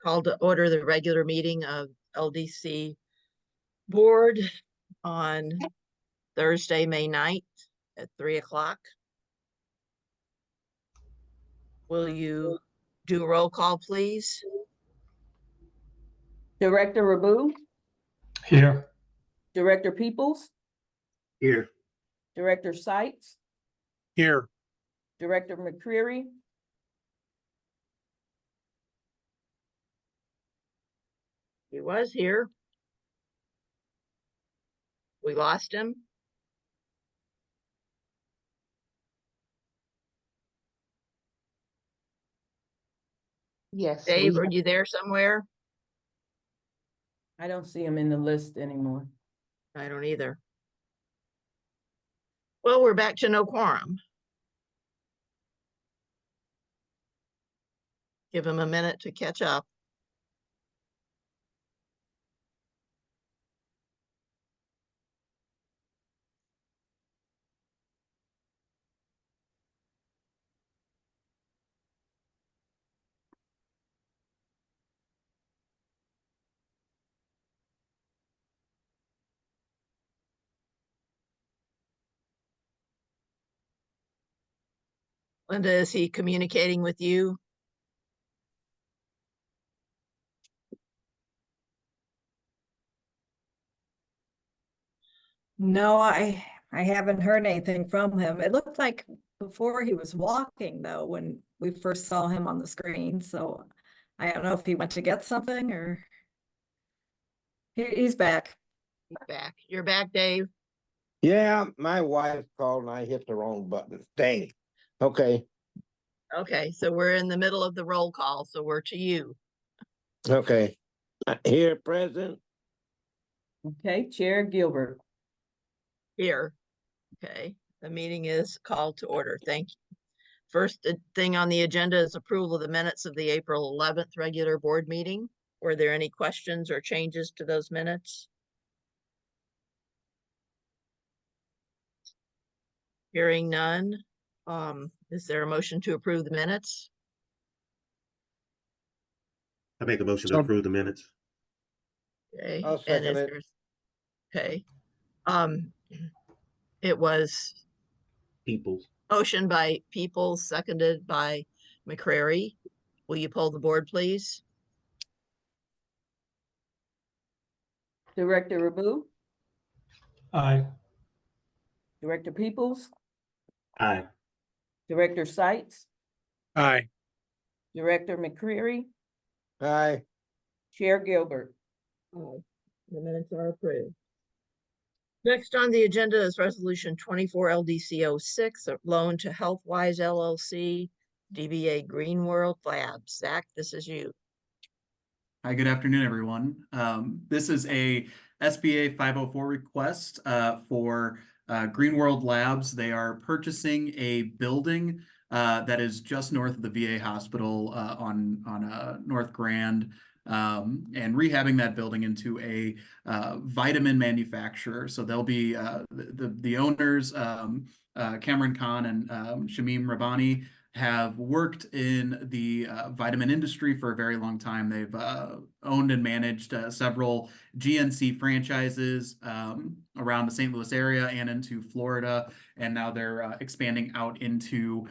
Call to order the regular meeting of LDC board on Thursday, May 9th at 3 o'clock. Will you do a roll call, please? Director Rabu? Here. Director Peoples? Here. Director Seitz? Here. Director McCreary? He was here. We lost him. Yes. Dave, are you there somewhere? I don't see him in the list anymore. I don't either. Well, we're back to no quorum. Give him a minute to catch up. Linda, is he communicating with you? No, I haven't heard anything from him. It looked like before he was walking though, when we first saw him on the screen. So I don't know if he went to get something or he's back. He's back. You're back, Dave. Yeah, my wife called and I hit the wrong button. Dang. Okay. Okay, so we're in the middle of the roll call, so we're to you. Okay. Here, present. Okay, Chair Gilbert. Here. Okay, the meeting is called to order. Thank you. First thing on the agenda is approval of the minutes of the April 11th regular board meeting. Were there any questions or changes to those minutes? Hearing none. Is there a motion to approve the minutes? I make a motion to approve the minutes. Okay, I'll second it. Okay. It was Peoples. motion by Peoples, seconded by McCrary. Will you poll the board, please? Director Rabu? Aye. Director Peoples? Aye. Director Seitz? Aye. Director McCreary? Aye. Chair Gilbert. The minutes are approved. Next on the agenda is resolution 24 LDC 06, a loan to Healthwise LLC, DBA Green World Labs. Zach, this is you. Hi, good afternoon, everyone. This is a SBA 504 request for Green World Labs. They are purchasing a building that is just north of the VA hospital on North Grand, and rehabbing that building into a vitamin manufacturer. So they'll be the owners, Cameron Khan and Shamim Rabbani, have worked in the vitamin industry for a very long time. They've owned and managed several GNC franchises around the St. Louis area and into Florida, and now they're expanding out into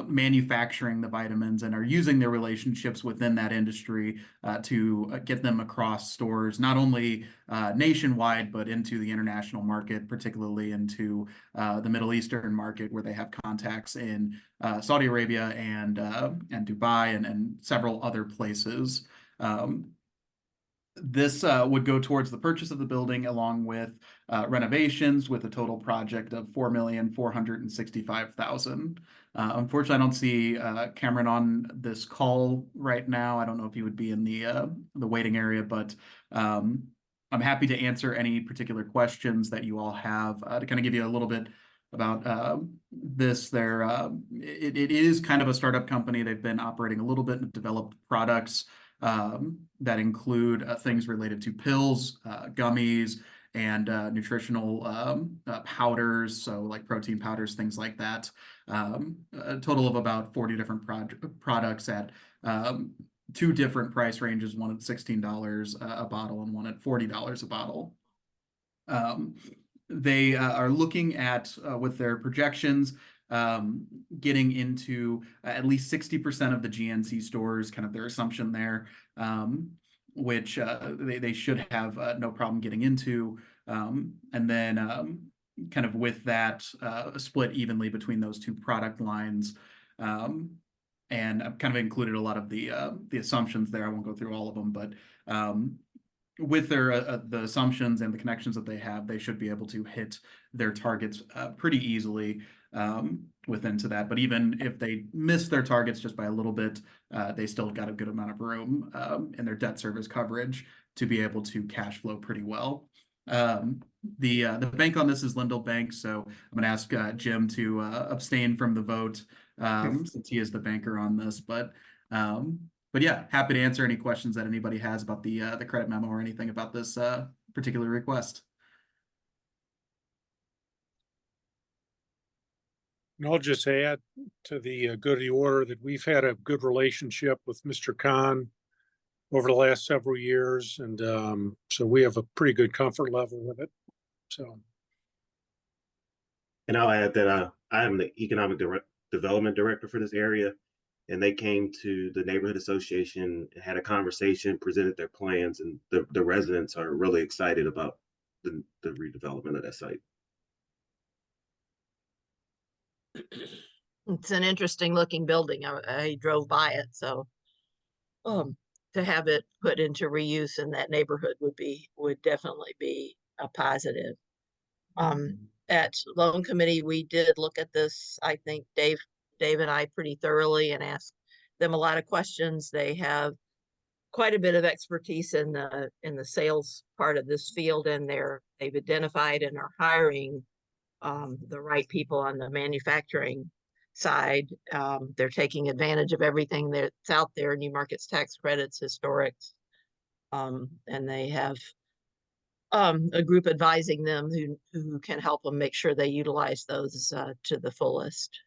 manufacturing the vitamins and are using their relationships within that industry to get them across stores, not only nationwide, but into the international market, particularly into the Middle Eastern market, where they have contacts in Saudi Arabia and Dubai and several other places. This would go towards the purchase of the building along with renovations, with a total project of $4,465,000. Unfortunately, I don't see Cameron on this call right now. I don't know if he would be in the waiting area, but I'm happy to answer any particular questions that you all have to kind of give you a little bit about this. It is kind of a startup company. They've been operating a little bit and developed products that include things related to pills, gummies, and nutritional powders, so like protein powders, things like that. A total of about 40 different products at two different price ranges, one at $16 a bottle and one at $40 a bottle. They are looking at, with their projections, getting into at least 60% of the GNC stores, kind of their assumption there, which they should have no problem getting into. And then kind of with that split evenly between those two product lines. And I've kind of included a lot of the assumptions there. I won't go through all of them, but with their the assumptions and the connections that they have, they should be able to hit their targets pretty easily within to that. But even if they miss their targets just by a little bit, they still got a good amount of room in their debt service coverage to be able to cash flow pretty well. The bank on this is Lindell Bank, so I'm going to ask Jim to abstain from the vote since he is the banker on this. But yeah, happy to answer any questions that anybody has about the credit memo or anything about this particular request. And I'll just add to the good of the order that we've had a good relationship with Mr. Khan over the last several years, and so we have a pretty good comfort level with it. So, and I'll add that I am the economic development director for this area, and they came to the neighborhood association, had a conversation, presented their plans, and the residents are really excited about the redevelopment of that site. It's an interesting looking building. I drove by it, so to have it put into reuse in that neighborhood would definitely be a positive. At loan committee, we did look at this, I think Dave and I pretty thoroughly, and asked them a lot of questions. They have quite a bit of expertise in the sales part of this field, and they've identified and are hiring the right people on the manufacturing side. They're taking advantage of everything that's out there, new markets, tax credits, historics, and they have a group advising them who can help them make sure they utilize those to the fullest.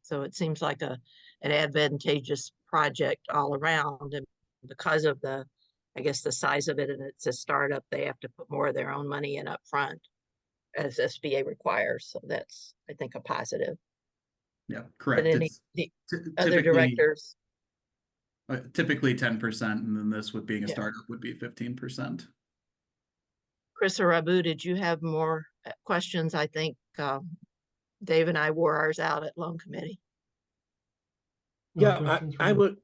So it seems like an advantageous project all around, and because of I guess the size of it, and it's a startup, they have to put more of their own money in up front, as SBA requires. So that's, I think, a positive. Yeah, correct. But the other directors? Typically 10%, and then this, with being a startup, would be 15%. Chris or Abu, did you have more questions? I think Dave and I wore ours out at loan committee. Yeah, I would.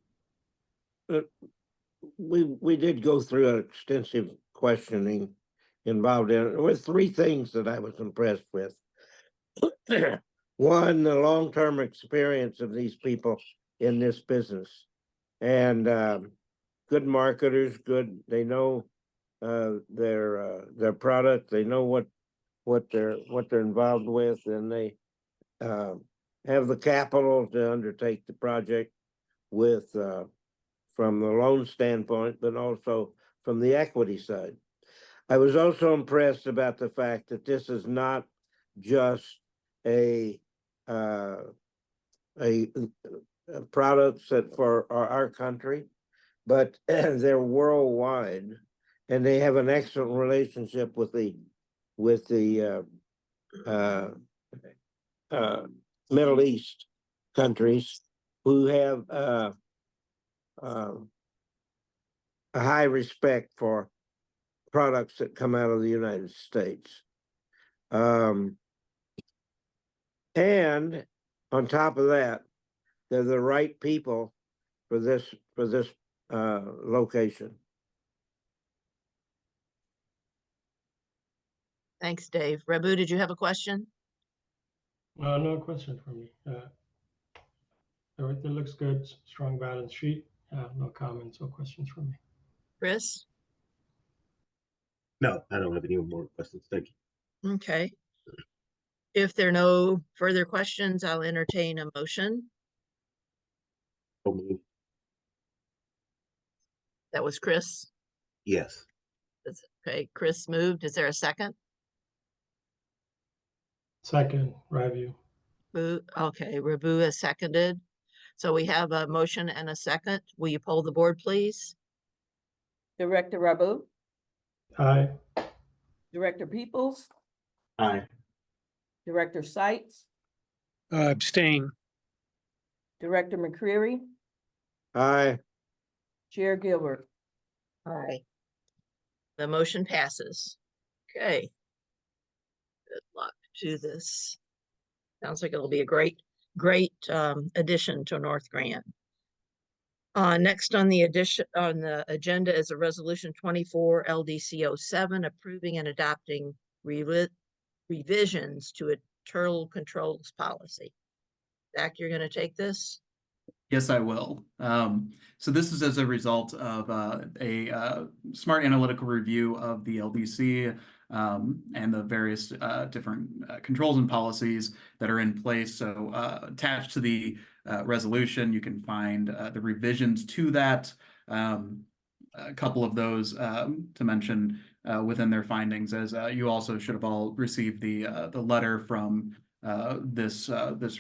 We did go through an extensive questioning involved in it. There were three things that I was impressed with. One, the long-term experience of these people in this business, and good marketers. They know their product. They know what they're involved with, and they have the capital to undertake the project with from the loan standpoint, but also from the equity side. I was also impressed about the fact that this is not just a products that for our country, but they're worldwide, and they have an excellent relationship with the Middle East countries, who have a high respect for products that come out of the United States. And on top of that, they're the right people for this location. Thanks, Dave. Rabu, did you have a question? No question for me. Everything looks good. Strong balance sheet. No comments or questions from me. Chris? No, I don't have any more questions. Thank you. Okay. If there are no further questions, I'll entertain a motion. That was Chris. Yes. Okay, Chris moved. Is there a second? Second, review. Okay, Rabu has seconded. So we have a motion and a second. Will you poll the board, please? Director Rabu, Aye. Director Peoples, Aye. Director Sights, Abstain. Director McCreary, Aye. Chair Gilbert. Aye. The motion passes. Okay. Good luck to this. Sounds like it'll be a great addition to North Grand. Next on the agenda is a resolution 24 LDC 07 approving and adopting revisions to internal controls policy. Zach, you're going to take this? Yes, I will. So this is as a result of a smart analytical review of the LDC and the various different controls and policies that are in place. So attached to the resolution, you can find the revisions to that. A couple of those to mention within their findings, as you also should have all received the letter from this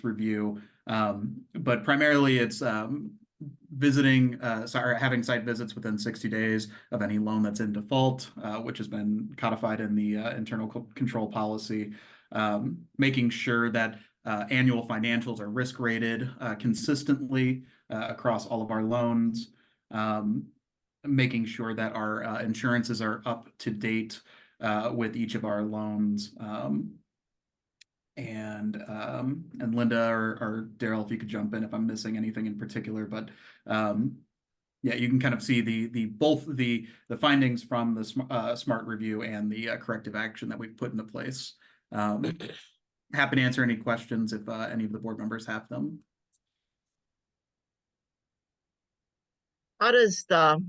review. But primarily it's having site visits within 60 days of any loan that's in default, which has been codified in the internal control policy, making sure that annual financials are risk rated consistently across all of our loans, making sure that our insurances are up to date with each of our loans. And Linda or Daryl, if you could jump in if I'm missing anything in particular, but yeah, you can kind of see both the findings from the SMART review and the corrective action that we've put into place. Happy to answer any questions if any of the board members have them. How does the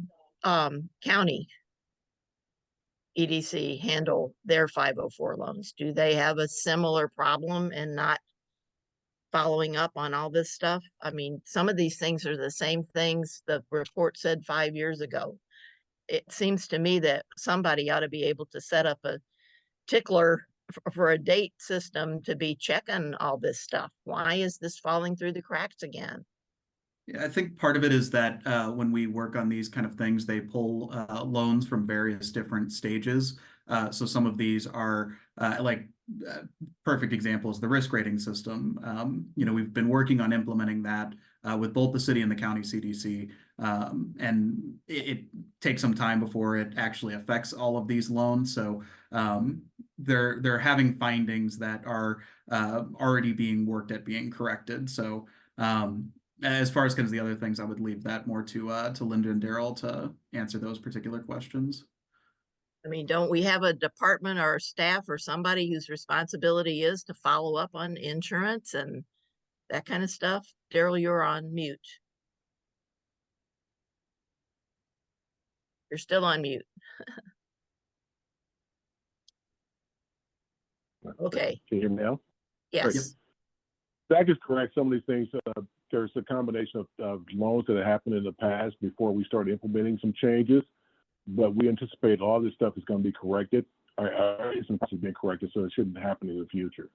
county EDC handle their 504 loans? Do they have a similar problem in not following up on all this stuff? I mean, some of these things are the same things the report said 5 years ago. It seems to me that somebody ought to be able to set up a tickler for a date system to be checking all this stuff. Why is this falling through the cracks again? Yeah, I think part of it is that when we work on these kind of things, they pull loans from various different stages. So some of these are perfect examples, the risk rating system. We've been working on implementing that with both the city and the county CDC. And it takes some time before it actually affects all of these loans. So they're having findings that are already being worked at being corrected. So as far as kind of the other things, I would leave that more to Linda and Daryl to answer those particular questions. I mean, don't we have a department or staff or somebody whose responsibility is to follow up on insurance and that kind of stuff? Daryl, you're on mute. You're still on mute. Okay. Can you hear me now? Yes. Zach is correct. Some of these things, there's a combination of loans that have happened in the past before we started implementing some changes, but we anticipate all this stuff is going to be corrected. Some has been corrected, so it shouldn't happen in the future.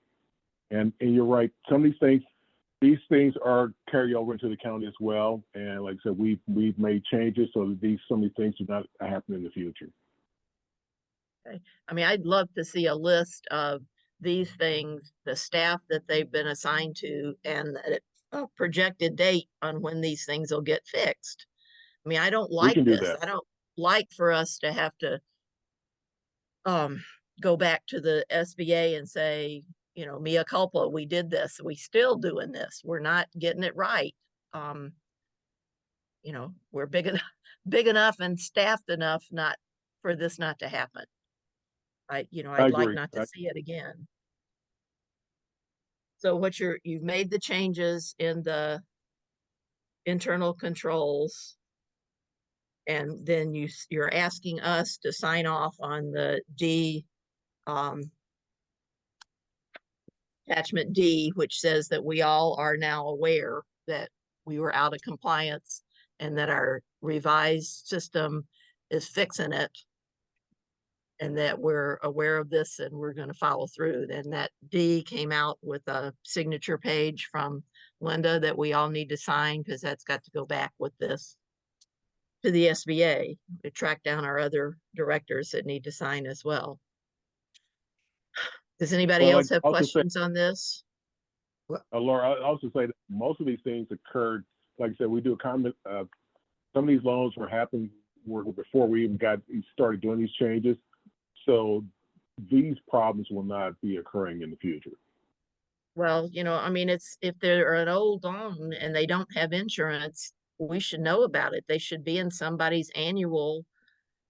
And you're right. Some of these things are carry over into the county as well. And like I said, we've made changes so that some of these things do not happen in the future. Okay. I mean, I'd love to see a list of these things, the staff that they've been assigned to, and a projected date on when these things will get fixed. I mean, I don't like this. I don't like for us to have to go back to the SBA and say, mea culpa, we did this, we still doing this, we're not getting it right. We're big enough and staffed enough not for this not to happen. I'd like not to see it again. So you've made the changes in the internal controls, and then you're asking us to sign off on the attachment D, which says that we all are now aware that we were out of compliance and that our revised system is fixing it. and that we're aware of this and we're gonna follow through. Then that D came out with a signature page from Linda that we all need to sign, because that's got to go back with this to the SBA to track down our other directors that need to sign as well. Does anybody Well, else I'd have also say- questions on this? Laura, I also say that most of these things occurred, like I said, we do a comment, some of these loans were before we even started doing these changes. So these problems will not be occurring in the future. Well, I mean, if they're an old loan and they don't have insurance, we should know about it. They should be in somebody's annual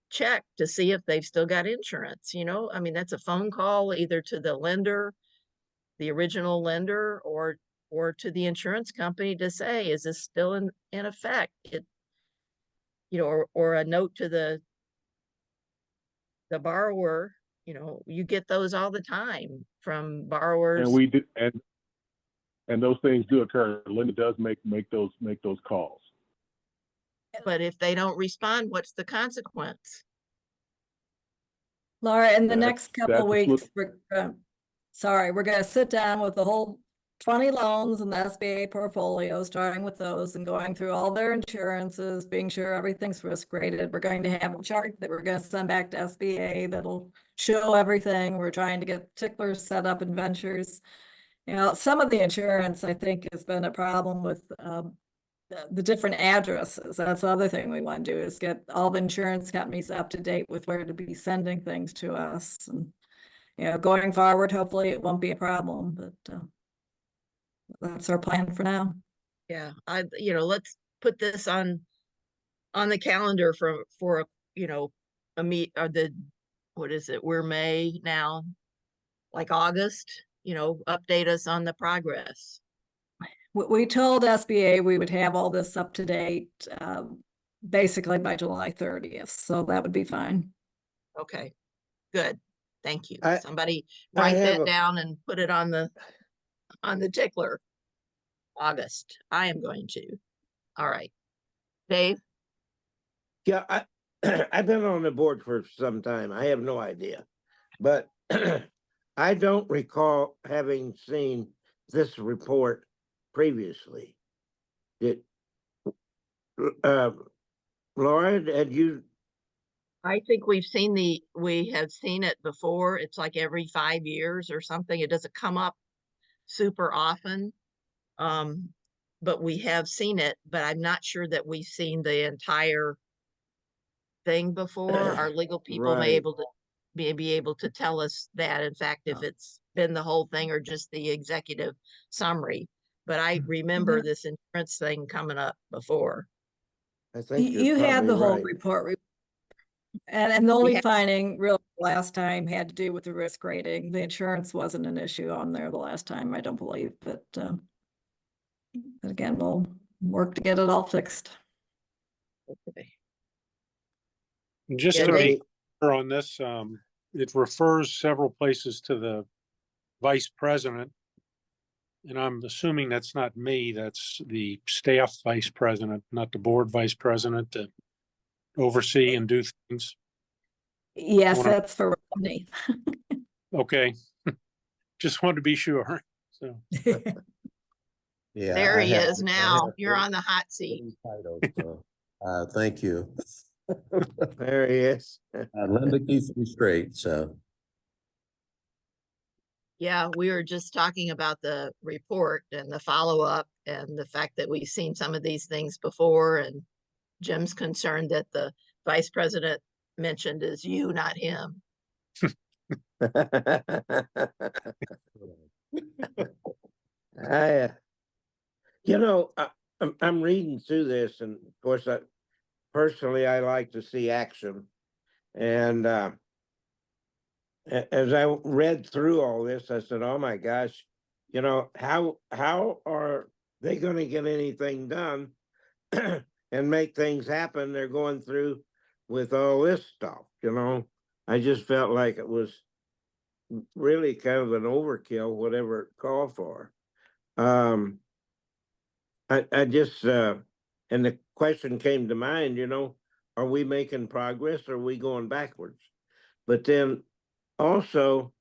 check to see if they've still got insurance, I mean, that's a phone call either to the lender, the original lender, or to the insurance company to say, is this still in effect? Or a note to the borrower, you get those all the time from borrowers. And we did, and those things do occur. Linda does make those calls. But if they don't respond, what's the consequence? Laura, in the That's- next couple that's a weeks, we're gonna sit down with the whole 20 loans in the SBA portfolio, starting with those and going through all their insurances, being sure everything's risk rated. We're going to have a chart that we're gonna send back to SBA that'll show everything. We're trying to get ticklers set up in ventures. Some of the insurance, I think, has been a problem with the different addresses. That's the other thing we want to do, is get all the insurance companies up to date with where to be sending things to us. And, going forward, hopefully it won't be a problem, but that's our plan for now. Yeah, let's put this on the calendar for a meet, or what is it? We're May now, like August, update us on the progress. We told SBA we would have all this up to date, basically by July 30th. So that would be fine. Okay, good. Thank you. I- Somebody I write have that a- down and put it on the tickler. August. I am going to. All right. Dave? Yeah, I've been on the board for some time. I have no idea. But I don't recall having seen this report previously. Laura, had you? I think we have seen it before. It's like every 5 years or something. It doesn't come up super often. But we have seen it, but I'm not sure that we've seen the entire thing before. Our legal people may Right. be able to tell us that, in fact, if it's been the whole thing or just the executive summary. But I remember this insurance thing coming up before. I think You you're had the probably whole right. report. And the only had- finding really last time had to do with the risk rating. The insurance wasn't an issue on there the last time, I don't believe, but again, we'll work to get it all fixed. Okay. Just Yeah, to they- be clear on this, it refers several places to the vice president. And I'm assuming that's not me, that's the staff vice president, not the board vice president, to oversee and do things. Yes, Wanna- that's for Rodney. Okay. Just wanted to be sure, so. Yeah. There I he have- is I now. have You're on the hot seat. titles, so, thank you. There he is. Linda keeps me straight, so. Yeah, we were just talking about the report and the follow-up and the fact that we've seen some of these things before, and Jim's concerned that the vice president mentioned is you, not him. I'm reading through this, and of course, personally, I like to see action. And as I read through all this, I said, "Oh my gosh, how are they going to get anything done and make things happen? They're going through with all this stuff." I just felt like it was really kind of an overkill, whatever it called for. I just and the question came to mind, are we making progress or are we going backwards? But then also,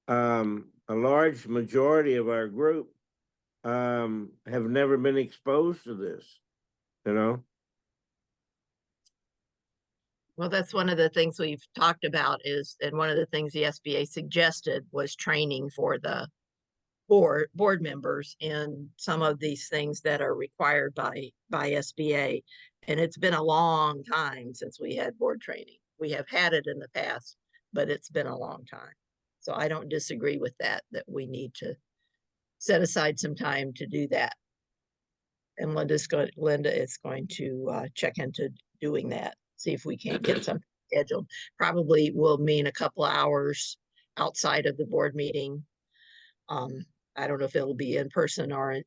a large majority of our group have never been exposed to this, you know? Well, that's one of the things we've talked about is, and one of the things the SBA suggested was training for the board members in some of these things that are required by SBA. And it's been a long time since we had board training. We have had it in the past, but it's been a long time. So I don't disagree with that we need to set aside some time to do that. And Linda is going to check into doing that, see if we can't get something scheduled. Probably will mean a couple of hours outside of the board meeting. I don't know if it'll be in person or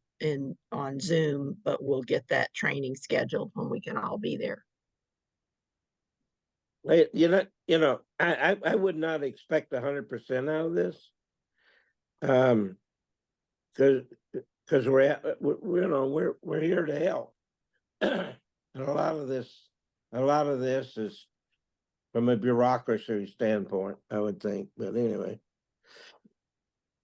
on Zoom, but we'll get that training scheduled when we can all be there. I would not expect 100% out of this. Because we're here to help. And a lot of this is from a bureaucracy standpoint, I would think, but anyway.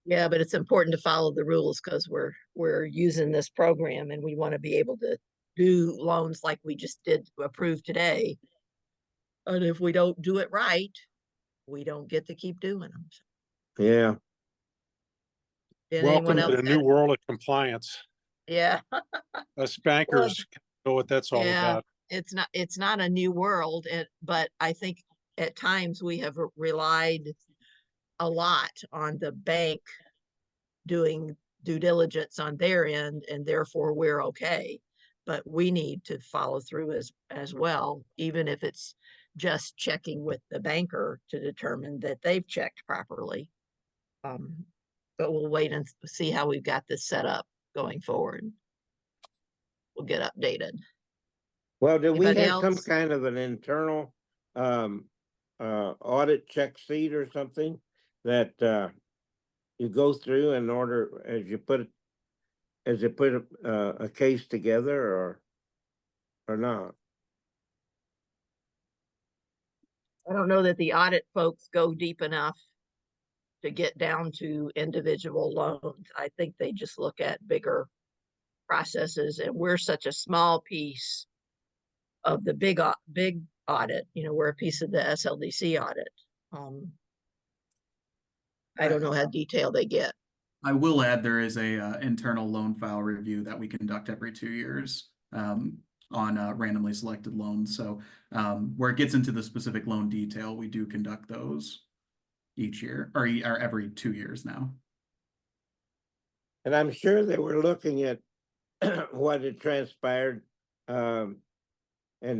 Yeah, but it's important to follow the rules because we're using this program and we want to be able to do loans like we just did approve today. And if we don't do it right, we don't get to keep doing them. Yeah. Did Welcome anyone to else the new world of compliance. Yeah. Us bankers know what that's all Yeah, about. it's not a new world, but I think at times we have relied a lot on the bank doing due diligence on their end, and therefore we're okay. But we need to follow through as well, even if it's just checking with the banker to determine that they've checked properly. But we'll wait and see how we've got this set up going forward. We'll get updated. Well, do we Anybody have some else? kind of an internal audit check sheet or something that you go through in order as you put a case together or not? I don't know that the audit folks go deep enough to get down to individual loans. I think they just look at bigger processes, and we're such a small piece of the big audit. We're a piece of the SLDC audit. I don't know how detailed they get. I will add there is a internal loan file review that we conduct every 2 years on randomly selected loans. So where it gets into the specific loan detail, we do conduct those each year or every 2 years now. And I'm sure they were looking at what had transpired, and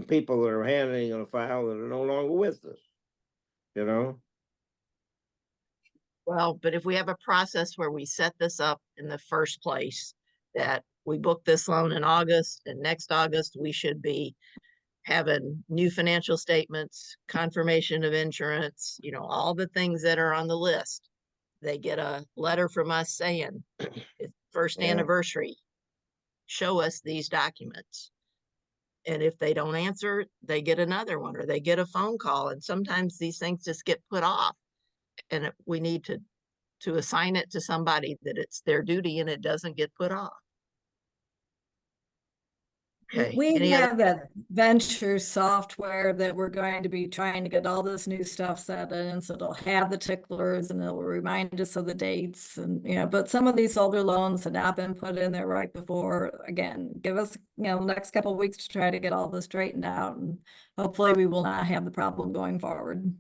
people that are handling a file that are no longer with us, you know? Well, but if we have a process where we set this up in the first place, that we book this loan in August and next August, we should be having new financial statements, confirmation of insurance, all the things that are on the list. They get a letter from us saying it's first anniversary. Show us these documents. And if they don't answer, they get another one or they get a phone call. And sometimes these things just get put off. And we need to assign it to somebody that it's their duty and it doesn't get put off. Okay. We have that venture software that we're going to be trying to get all this new stuff set in, so it'll have the ticklers and it'll remind us of the dates and but some of these older loans had not been put in there right before. Again, give us the next couple of weeks to try to get all this straightened out, and hopefully we will not have the problem going forward.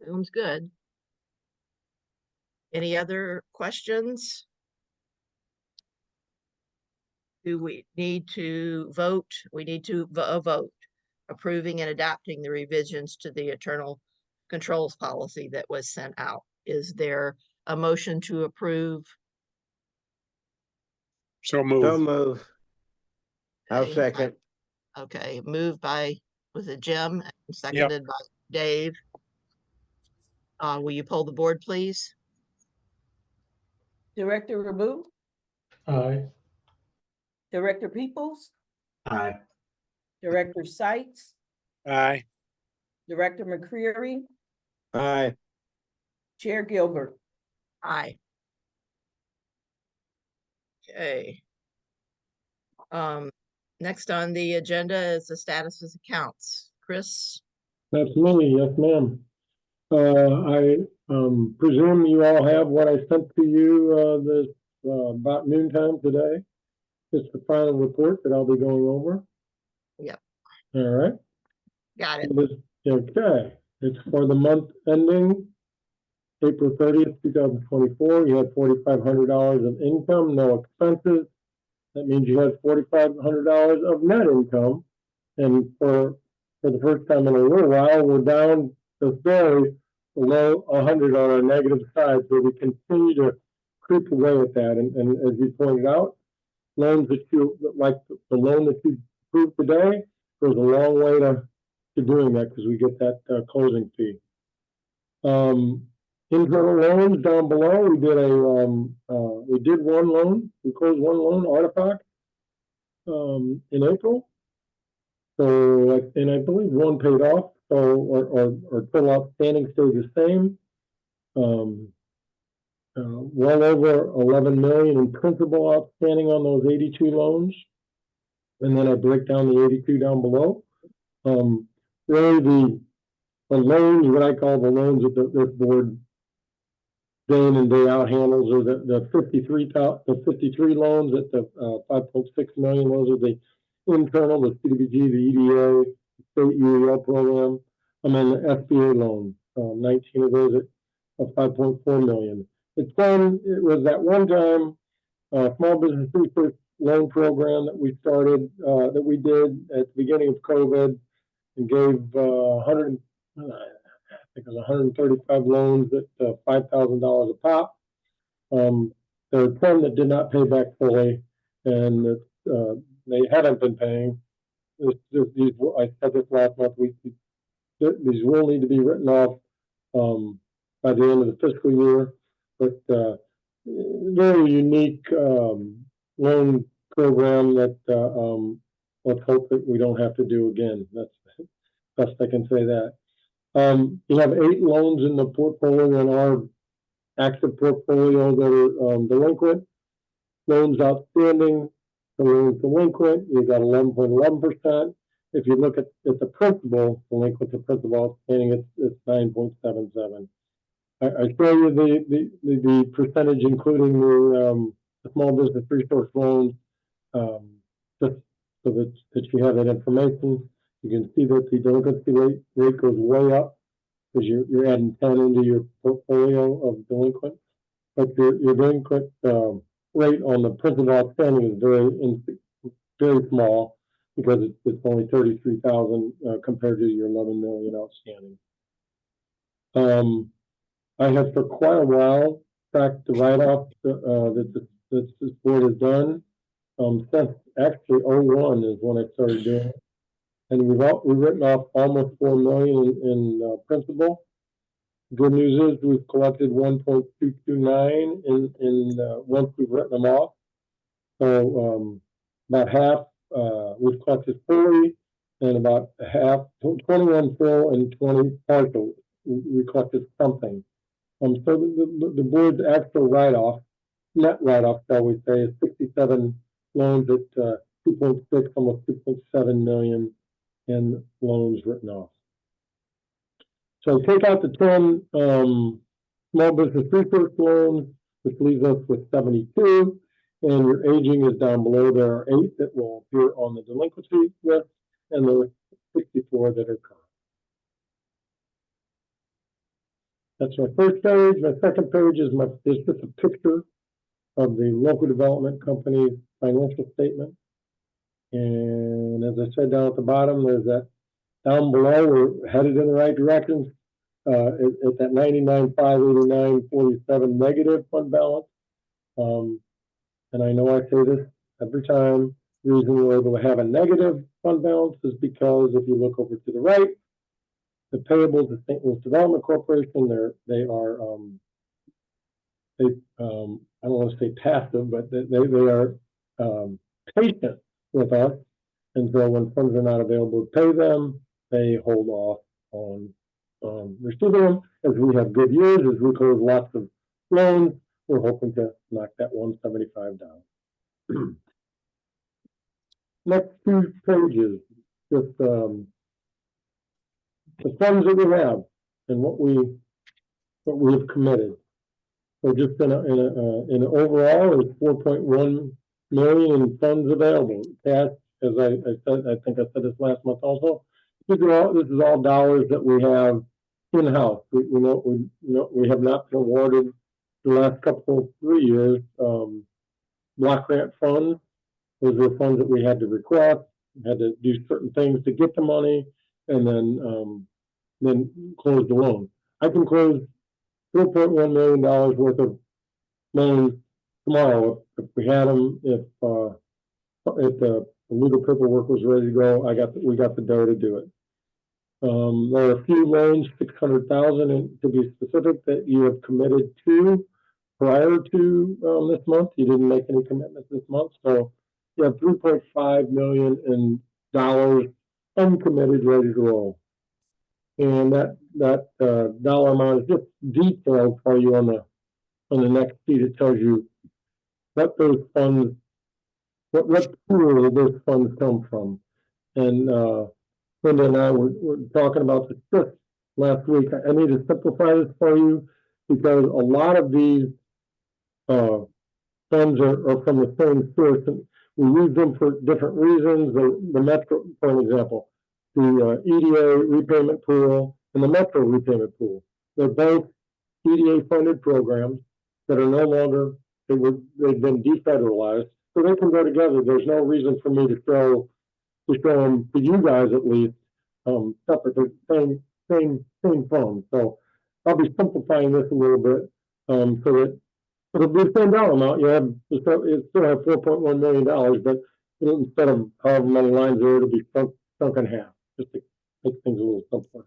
Sounds good. Any other questions? Do we need to vote? We need to vote approving and adopting the revisions to the internal controls policy that was sent out. Is there a motion to approve? So move. I'll Okay. second. Okay, moved by, was it Jim? And seconded by Dave. Will you poll the board, please? Director Rabu, Aye. Director Peoples, Aye. Director Sites, Aye. Director McCreary, Aye. Chair Gilbert. Aye. Okay. Next on the agenda is the status of accounts. Chris? That's me, yes, ma'am. I presume you all have what I sent to you this about noontime today. It's the final report that I'll be going over. Yep. All right. Got it. Okay, it's for the month ending April 30th, 2024. You had $4,500 of income, no expenses. That means you had $4,500 of net income. And for the first time in a little while, we're down just very below 100 on our negative side. So we continue to creep away at that. And as you pointed out, loans that you, like the loan that you approved today, goes a long way to doing that because we get that closing fee. Internal loans down below, we did one loan. We closed one loan, Artifact, in April. So, and I believe one paid off, so, or total outstanding stayed the same. Well over 11 million in principal outstanding on those 82 loans. And then I break down the 82 down below. Really the loans, what I call the loans that this board day in and day out handles, are the 53 loans at the 5.6 million. Those are the internal, the CDBG, the EDA, the state UEL program. I mean the SBA loan, 19 of those at 5.4 million. It was that one time small business research loan program that we started, that we did at the beginning of COVID, and gave 100, I think it was 135 loans at $5,000 a pop. There were 10 that did not pay back fully, and they haven't been paying. These, I said this last month, these will need to be written off by the end of the fiscal year. But very unique loan program that let's hope that we don't have to do again. That's best I can say that. You have 8 loans in the portfolio, in our active portfolio, that are delinquent. Loans outstanding, the loans delinquent, you've got 11.11%. If you look at the principal delinquent to principal outstanding, it's 9.77. I show you the percentage, including the small business resource loans, just so that you have that information. You can see that the delinquency rate goes way up because you're adding 10 into your portfolio of delinquent. But your delinquent rate on the principal outstanding is very small because it's only 33,000 compared to your 11 million outstanding. I have for quite a while tracked the write-off that this board has done. Since actually 01 is when I started doing it. And we've written off almost 4 million in principal. Good news is we've collected 1.229 in once we've written them off. So about half we've collected fully, and about half, 21 full and 20 partial. We collected something. So the board's actual write-off, net write-off, shall we say, is 67 loans at 2.6, almost 2.7 million in loans written off. So take out the 10 small business research loans, which leaves us with 72, and your aging is down below. There are 8 that will appear on the delinquency list, and there are 64 that are current. That's my first page. My second page is just a picture of the local development company's financial statement. And as I said down at the bottom, there's that down below, we're headed in the right direction. At that 99,589.47 negative fund balance. And I know I say this every time. The reason we're able to have a negative fund balance is because if you look over to the right, the payables to St. Louis Development Corporation, they are I don't want to say passive, but they are patient with us. And so when funds are not available to pay them, they hold off on receiving them. As we have good years, as we close lots of loans, we're hoping to knock that 175 down. Next two pages, just the funds that we have and what we have committed. So just in overall, it's 4.1 million in funds available. Cash, as I said, I think I said this last month also. This is all dollars that we have in-house. We have not been awarded the last 3 years block grant funds. Those were funds that we had to request, had to do certain things to get the money, and then close the loan. I can close $4.1 million worth of loans tomorrow if we had them. If the legal paperwork was ready to go, we got the dough to do it. There are a few loans, 600,000 to be specific, that you have committed to prior to this month. You didn't make any commitments this month, so you have $3.5 million in dollars uncommitted, ready to roll. And that dollar amount is just detailed for you on the next sheet. It tells you what those funds, what pool those funds come from. And Linda and I were talking about this just last week. I need to simplify this for you because a lot of these funds are from the same source. And we use them for different reasons. The Metro, for example, the EDA repayment pool and the Metro repayment pool. They're both EDA funded programs that are no longer, they've been defederalized, so they can go together. There's no reason for me to show them to you guys at least separate, the same fund. So I'll be simplifying this a little bit so that it'll be the same dollar amount. You still have $4.1 million, but instead of however many lines there, it'll be sunk in half, just to make things a little simpler.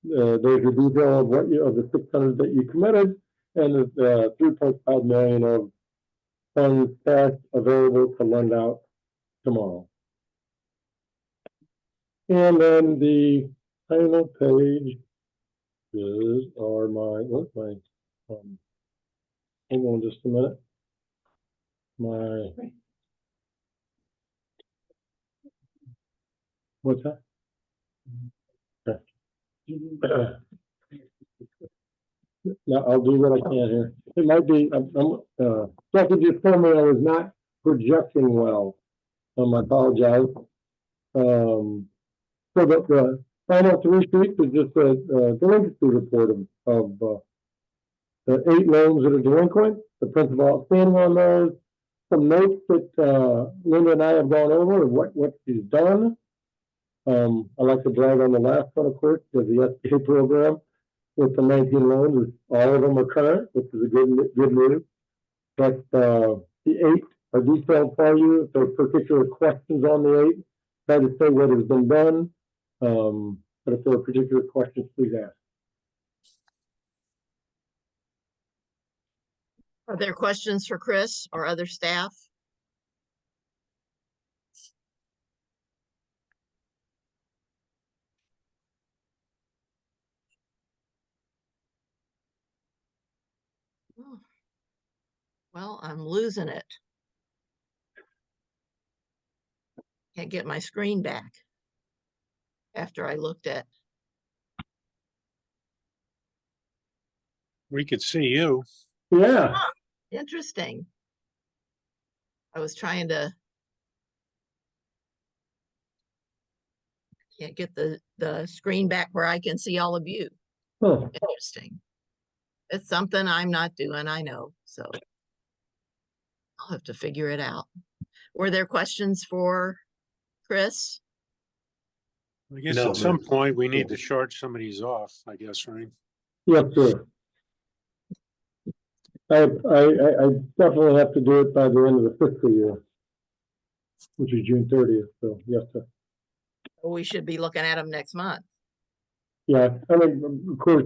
There's a detail of of the 600 that you committed, and the 3.5 million of funds cash available to lend out tomorrow. And then the final page are hold on just a minute. What's that? Okay. No, I'll do what I can here. It might be, Jackie just told me I was not projecting well. I apologize. So the final three sheets is just a delinquency report of the 8 loans that are delinquent, the principal outstanding on those, some notes that Linda and I have gone over of what she's done. I like to brag on the last one, of course, the SBA program with the 19 loans. All of them are current, which is a good news. But the 8 are detailed for you. If there are particular questions on the 8, try to say what has been done. But if there are particular questions, please ask. Are there questions for Chris or other staff? Oh. Well, I'm losing it. Can't get my screen back after I looked at. We could see you. Yeah. Interesting. I was trying to. Can't get the screen back where I can see all of you. Huh. Interesting. It's something I'm not doing, I know, so I'll have to figure it out. Were there questions for Chris? I guess No, at some ma'am. point we need to charge some of these off, I guess, right? Yes, sir. I definitely have to do it by the end of the fiscal year, which is June 30th. So yes, sir. We should be looking at them next month. Yeah, I mean, of course,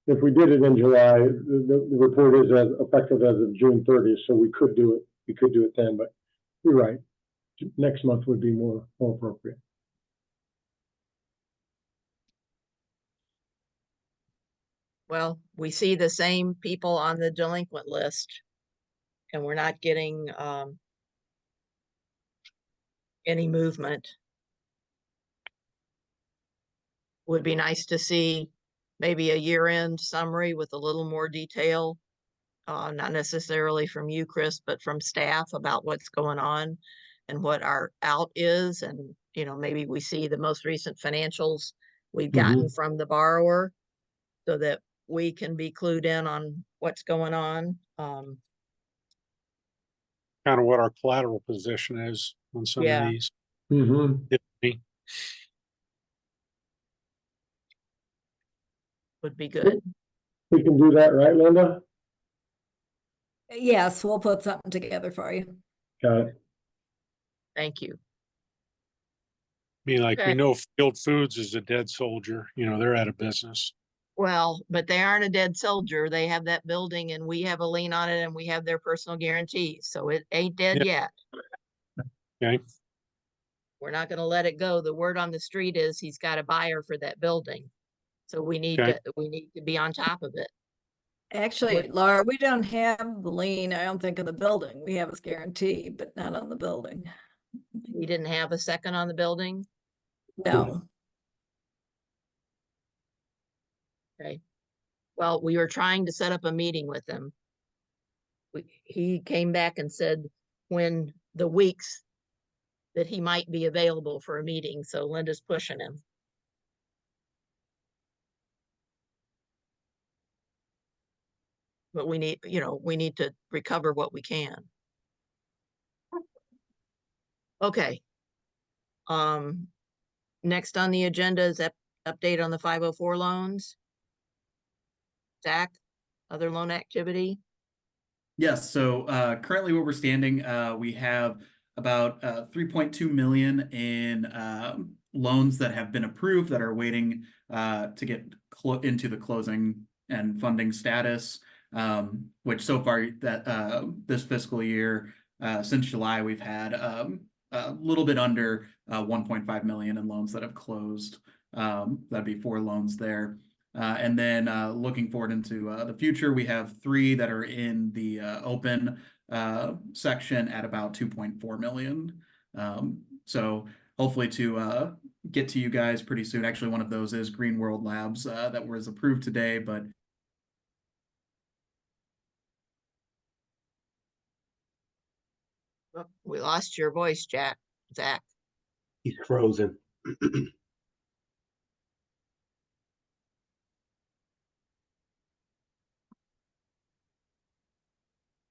if we did it in July, the report is as effective as of June 30th, so we could do it. We could do it then, but you're right. Next month would be more appropriate. Well, we see the same people on the delinquent list. And we're not getting, any movement. Would be nice to see maybe a year-end summary with a little more detail. Not necessarily from you, Chris, but from staff about what's going on and what our out is. And, you know, maybe we see the most recent financials we've gotten from the borrower so that we can be clued in on what's going on. Kind of what our collateral position is on some of Yeah. these. Mm-hmm. If any. Would be good. We can do that, right, Linda? Yes, we'll put something together for you. Got it. Thank you. I mean, like, we Okay. know Field Foods is a dead soldier, you know, they're out of business. Well, but they aren't a dead soldier. They have that building and we have a lien on it and we have their personal guarantees. So it ain't dead yet. Okay, We're not gonna let it go. The word on the street is he's got a buyer for that building. So we need Okay. to be on top of it. Actually, Laura, we don't have the lien, I don't think, of the building. We have his guarantee, but not on the building. We didn't have a second on the building. No. Okay. Well, we were trying to set up a meeting with him. He came back and said when the weeks that he might be available for a meeting. So Linda's pushing him. But we need, you know, we need to recover what we can. Okay. Next on the agenda is update on the 504 loans. Zach, other loan activity? Yes, so currently where we're standing, we have about 3.2 million in loans that have been approved that are waiting to get into the closing and funding status, which so far that this fiscal year, since July, we've had a little bit under 1.5 million in loans that have closed. That'd be 4 loans there. And then looking forward into the future, we have 3 that are in the open section at about 2.4 million. So hopefully to get to you guys pretty soon. Actually, one of those is Green World Labs that was approved today, but Oh, we lost your voice, Zach. He's frozen.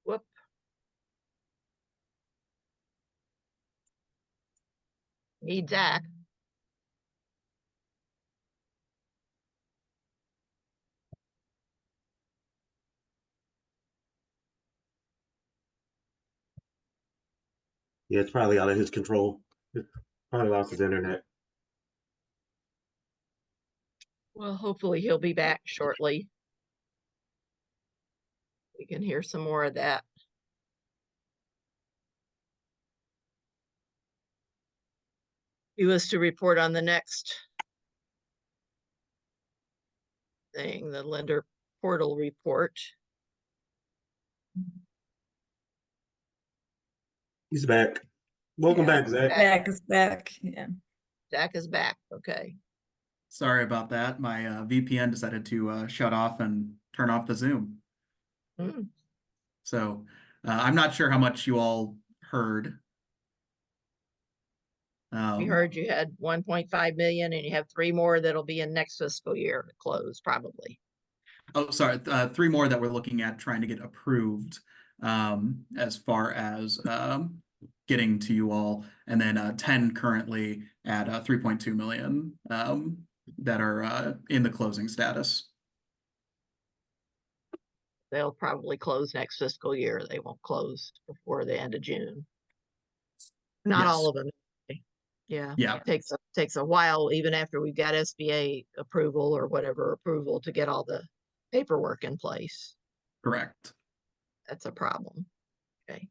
Whoop. Need Zach. Yeah, it's probably out of his control. Probably lost his internet. Well, hopefully he'll be back shortly. We can hear some more of that. He was to report on the next thing, the lender portal report. He's back. Welcome Yeah, back, Zach. Back is back, yeah. Zach is back. Okay. sorry about that. My VPN decided to shut off and turn off the Zoom. Hmm. So I'm not sure how much you all heard. We heard you had 1.5 million and you have 3 more that'll be in next fiscal year to close probably. Oh, sorry, 3 more that we're looking at trying to get approved as far as getting to you all, and then 10 currently at 3.2 million that are in the closing status. They'll probably close next fiscal year. They won't close before the end of June. Not all Yes. of them. Yeah. Yeah. It takes a while, even after we've got SBA approval or whatever approval, to get all the paperwork in place. Correct. That's a problem. Okay.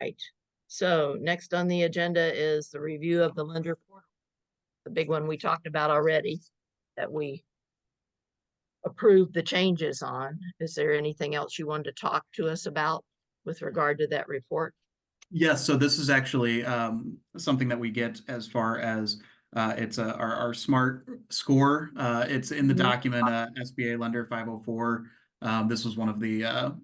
Right. So next on the agenda is the review of the lender portal. The big one we talked about already that we approved the changes on. Is there anything else you wanted to talk to us about with regard to that report? Yes, so this is actually something that we get as far as it's our SMART score. It's in the Mhm. document SBA Lender 504. This was one of the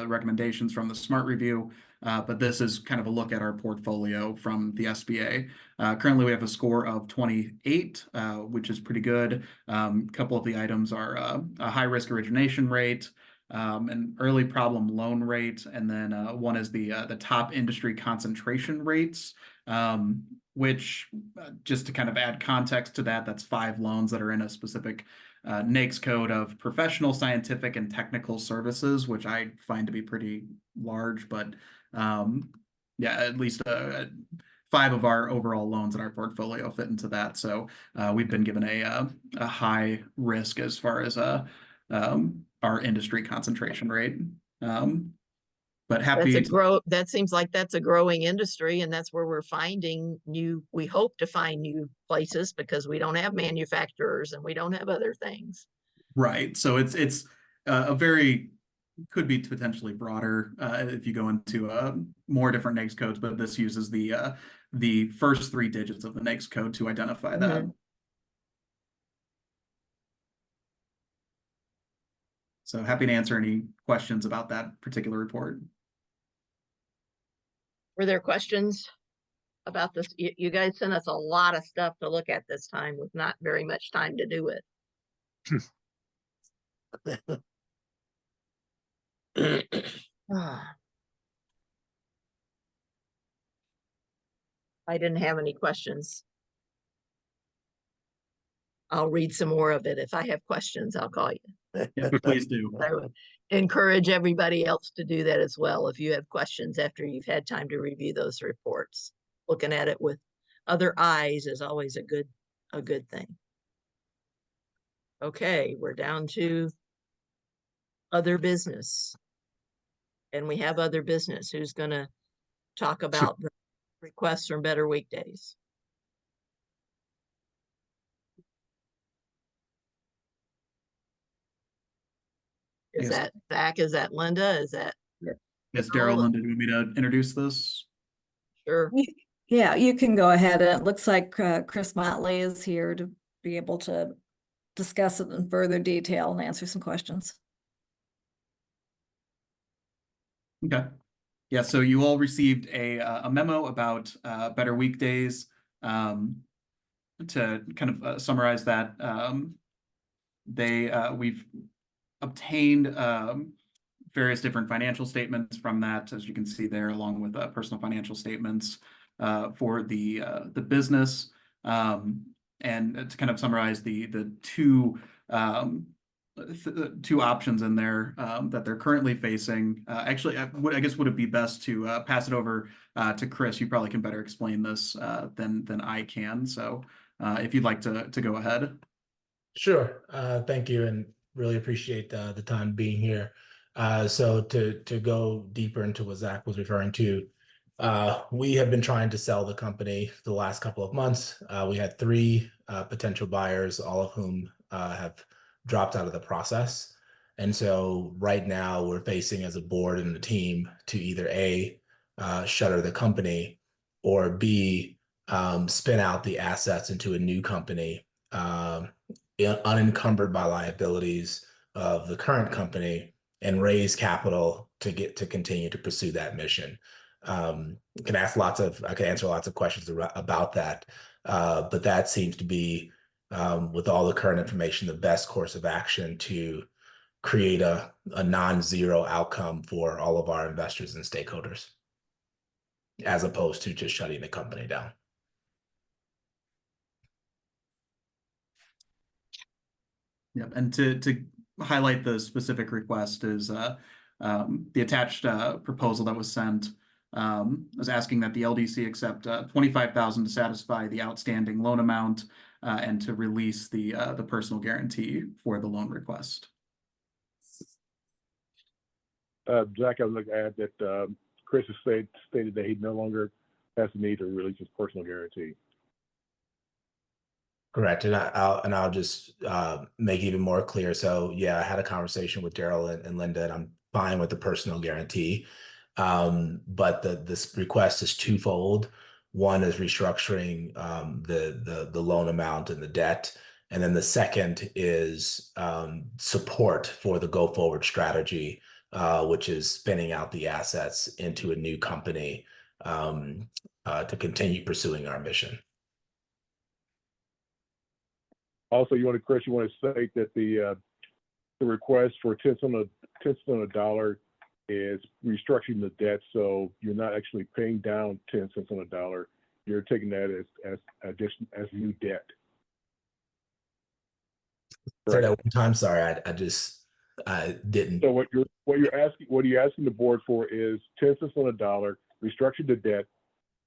recommendations from the SMART review, but this is kind of a look at our portfolio from the SBA. Currently, we have a score of 28, which is pretty good. A couple of the items are a high risk origination rate, an early problem loan rate, and then one is the top industry concentration rates, which just to kind of add context to that, that's 5 loans that are in a specific NAICS code of professional, scientific, and technical services, which I find to be pretty large, but yeah, at least 5 of our overall loans in our portfolio fit into that. So we've been given a high risk as far as our industry concentration rate. But happy That seems like that's a growing industry, and that's where we're finding we hope to find new places because we don't have manufacturers and we don't have other things. right. So it's a very could be potentially broader if you go into more different NAICS codes, but this uses the first 3 digits of the NAICS code to identify that. So happy to answer any questions about that particular report. Were there questions about this? You guys sent us a lot of stuff to look at this time with not very much time to do it. I didn't have any questions. I'll read some more of it. If I have questions, I'll call you. Yeah, please do. I would encourage everybody else to do that as well. If you have questions after you've had time to review those reports, looking at it with other eyes is always a good thing. Okay, we're down to other business. And we have other business. Who's going to talk about the requests from Better Weekdays? Is that Zach? Is that Linda? Is that? Yes, Daryl, Linda, do you want me to introduce this? Sure. Yeah, you can go ahead. It looks like Chris Motley is here to be able to discuss it in further detail and answer some questions. Okay. Yeah, so you all received a memo about Better Weekdays. To kind of summarize that, we've obtained various different financial statements from that, as you can see there, along with personal financial statements for the business. And to kind of summarize the two two options in there that they're currently facing. Actually, I guess would it be best to pass it over to Chris? You probably can better explain this than I can. So if you'd like to go ahead. Sure. Thank you, and really appreciate the time being here. So to go deeper into what Zach was referring to, we have been trying to sell the company for the last couple of months. We had 3 potential buyers, all of whom have dropped out of the process. And so right now we're facing as a board and the team to either A, shutter the company, or B, spin out the assets into a new company, unencumbered by liabilities of the current company, and raise capital to continue to pursue that mission. I can answer lots of questions about that, but that seems to be, with all the current information, the best course of action to create a non-zero outcome for all of our investors and stakeholders, as opposed to just shutting the company down. Yep, and to highlight the specific request is the attached proposal that was sent was asking that the LDC accept $25,000 to satisfy the outstanding loan amount and to release the personal guarantee for the loan request. Zach, I would like to add that Chris has stated that he no longer has the need to release his personal guarantee. Correct. And I'll just make it even more clear. So yeah, I had a conversation with Daryl and Linda, and I'm fine with the personal guarantee. But this request is twofold. One is restructuring the loan amount and the debt. And then the second is support for the go forward strategy, which is spinning out the assets into a new company to continue pursuing our mission. Also, Chris, you want to state that the request for 10 cents on a dollar is restructuring the debt, so you're not actually paying down 10 cents on a dollar. You're taking that as new debt. Say that one time. Sorry, I didn't. So what you're asking the board for is 10 cents on a dollar, restructure the debt,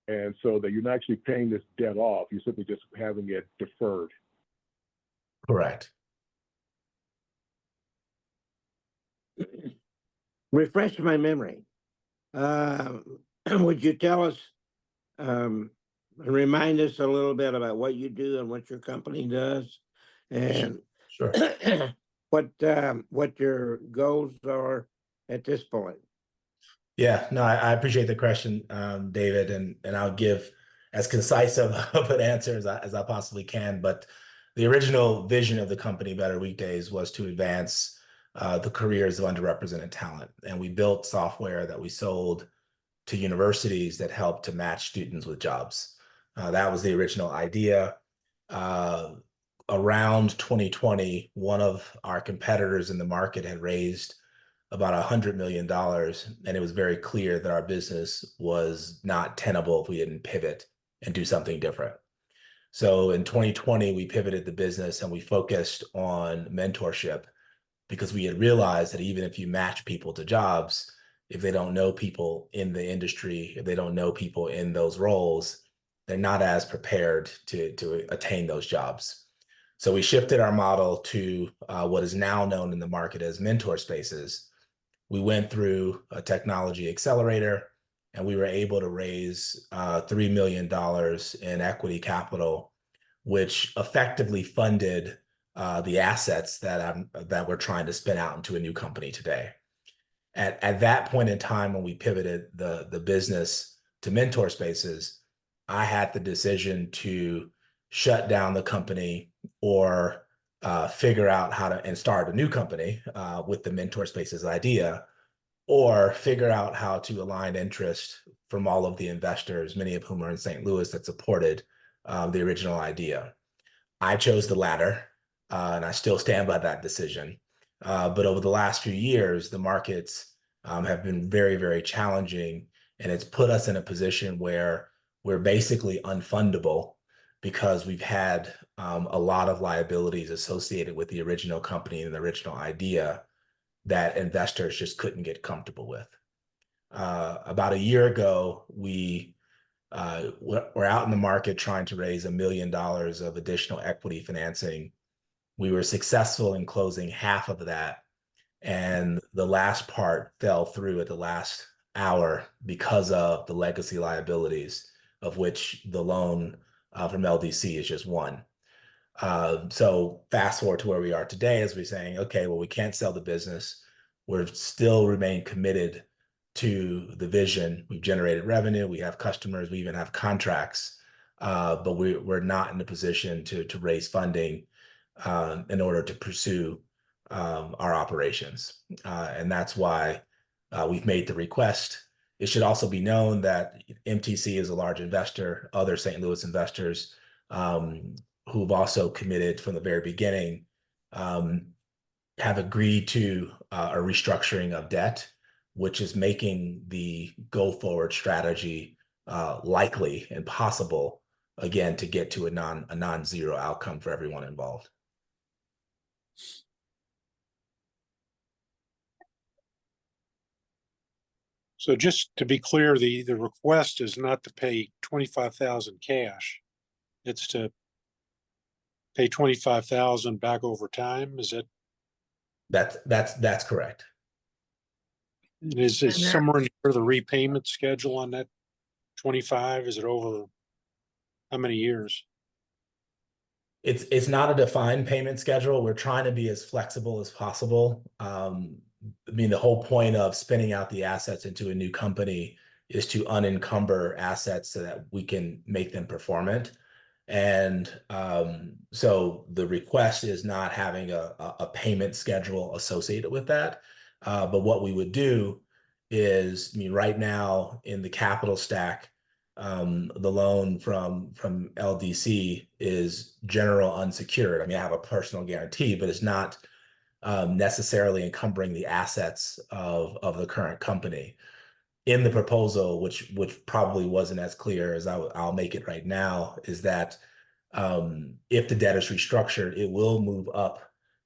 and so that you're not actually paying this debt off. You're simply just having it deferred. Correct. Refresh my memory. Would you tell us, remind us a little bit about what you do and what your company does, and Sure. what your goals are at this point? Yeah, no, I appreciate the question, David, and I'll give as concise of an answer as I possibly can. But the original vision of the company, Better Weekdays, was to advance the careers of underrepresented talent. And we built software that we sold to universities that helped to match students with jobs. That was the original idea. Around 2020, one of our competitors in the market had raised about $100 million, and it was very clear that our business was not tenable if we didn't pivot and do something different. So in 2020, we pivoted the business and we focused on mentorship, because we had realized that even if you match people to jobs, if they don't know people in the industry, if they don't know people in those roles, they're not as prepared to attain those jobs. So we shifted our model to what is now known in the market as mentor spaces. We went through a technology accelerator, and we were able to raise $3 million in equity capital, which effectively funded the assets that we're trying to spin out into a new company today. At that point in time, when we pivoted the business to mentor spaces, I had the decision to shut down the company or figure out how to and start a new company with the mentor spaces idea, or figure out how to align interest from all of the investors, many of whom are in St. Louis, that supported the original idea. I chose the latter, and I still stand by that decision. But over the last few years, the markets have been very, very challenging, and it's put us in a position where we're basically unfundable, because we've had a lot of liabilities associated with the original company and the original idea that investors just couldn't get comfortable with. About a year ago, we're out in the market trying to raise $1 million of additional equity financing. We were successful in closing half of that, and the last part fell through at the last hour because of the legacy liabilities, of which the loan from LDC is just one. So fast forward to where we are today, as we're saying, okay, well, we can't sell the business. We're still remain committed to the vision. We've generated revenue, we have customers, we even have contracts, but we're not in a position to raise funding in order to pursue our operations. And that's why we've made the request. It should also be known that MTC is a large investor. Other St. Louis investors who've also committed from the very beginning have agreed to a restructuring of debt, which is making the go-forward strategy likely and possible, again, to get to a non-zero outcome for everyone involved. So just to be clear, the request is not to pay 25,000 cash. It's to pay 25,000 back over time. Is that? That's correct. Is And that- somewhere near the repayment schedule on that 25? Is it over how many years? It's not a defined payment schedule. We're trying to be as flexible as possible. I mean, the whole point of spinning out the assets into a new company is to unencumber assets so that we can make them performant. And so the request is not having a payment schedule associated with that. But what we would do is, I mean, right now in the capital stack, the loan from LDC is general unsecured. I mean, I have a personal guarantee, but it's not necessarily encumbering the assets of the current company. In the proposal, which probably wasn't as clear as I'll make it right now, is that if the debt is restructured, it will move up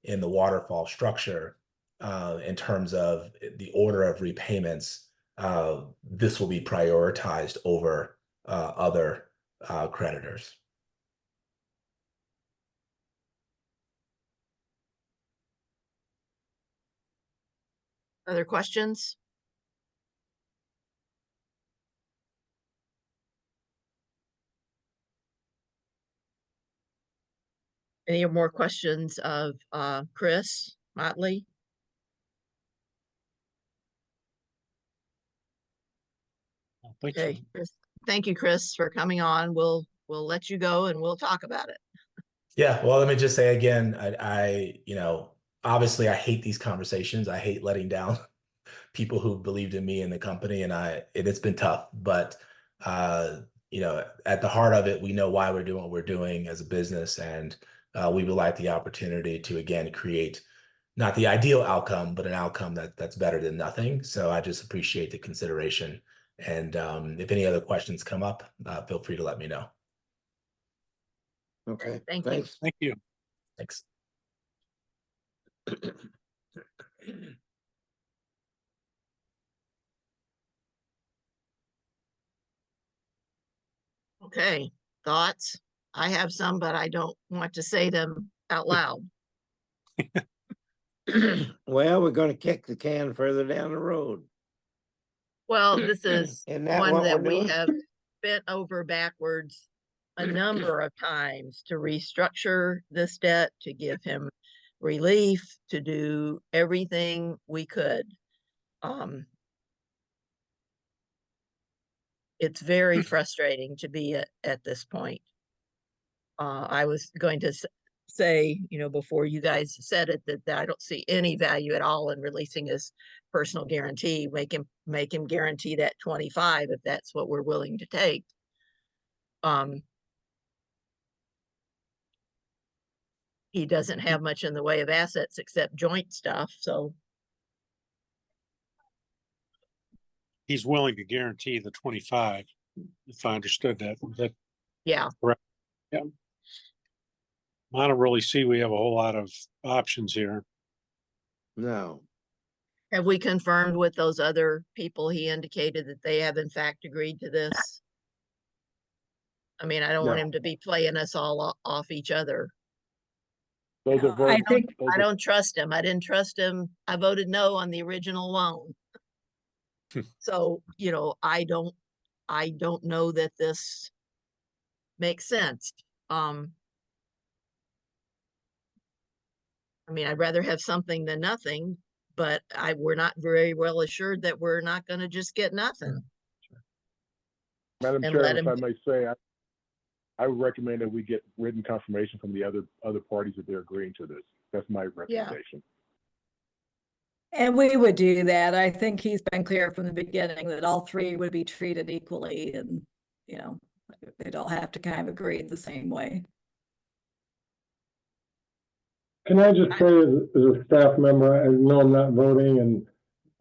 in the waterfall structure in terms of the order of repayments. This will be prioritized over other creditors. Other questions? Any more questions of Chris Motley? Thank you. Okay, Chris, thank you, Chris, for coming on. We'll let you go and we'll talk about it. Yeah, well, let me just say again, you know, obviously I hate these conversations. I hate letting down people who believed in me and the company, and it's been tough. But you know, at the heart of it, we know why we're doing what we're doing as a business, and we would like the opportunity to again create not the ideal outcome, but an outcome that's better than nothing. So I just appreciate the consideration. And if any other questions come up, feel free to let me know. Okay, Thank you. thanks. Thank you. Thanks. Okay, thoughts? I have some, but I don't want to say them out loud. Well, we're gonna kick the can further down the road. Well, this is Isn't that one what that we're we doing? have bent over backwards a number of times to restructure this debt, to give him relief, to do everything we could. It's very frustrating to be at this point. I was going to say, you know, before you guys said it, that I don't see any value at all in releasing his personal guarantee. Make him guarantee that 25 if that's what we're willing to take. He doesn't have much in the way of assets except joint stuff, so He's willing to guarantee the 25, if I understood that. That yeah. correct? Yeah. I don't really see we have a whole lot of options here. No, Have we confirmed with those other people he indicated that they have in fact agreed to this? I mean, I don't want No. him to be playing us all off each other. Those are I verbal. think those I are- don't trust him. I didn't trust him. I voted no on the original loan. So, you know, I don't know that this makes sense. I mean, I'd rather have something than nothing, but we're not very well assured that we're not going to just get nothing. Madam and Chair, let if him- I may say, I would recommend that we get written confirmation from the other parties that they're agreeing to this. That's my recommendation. And we would do that. I think he's been clear from the beginning that all three would be treated equally and, you know, they'd all have to kind of agree the same way. Can I just say as a staff member, I know I'm not voting and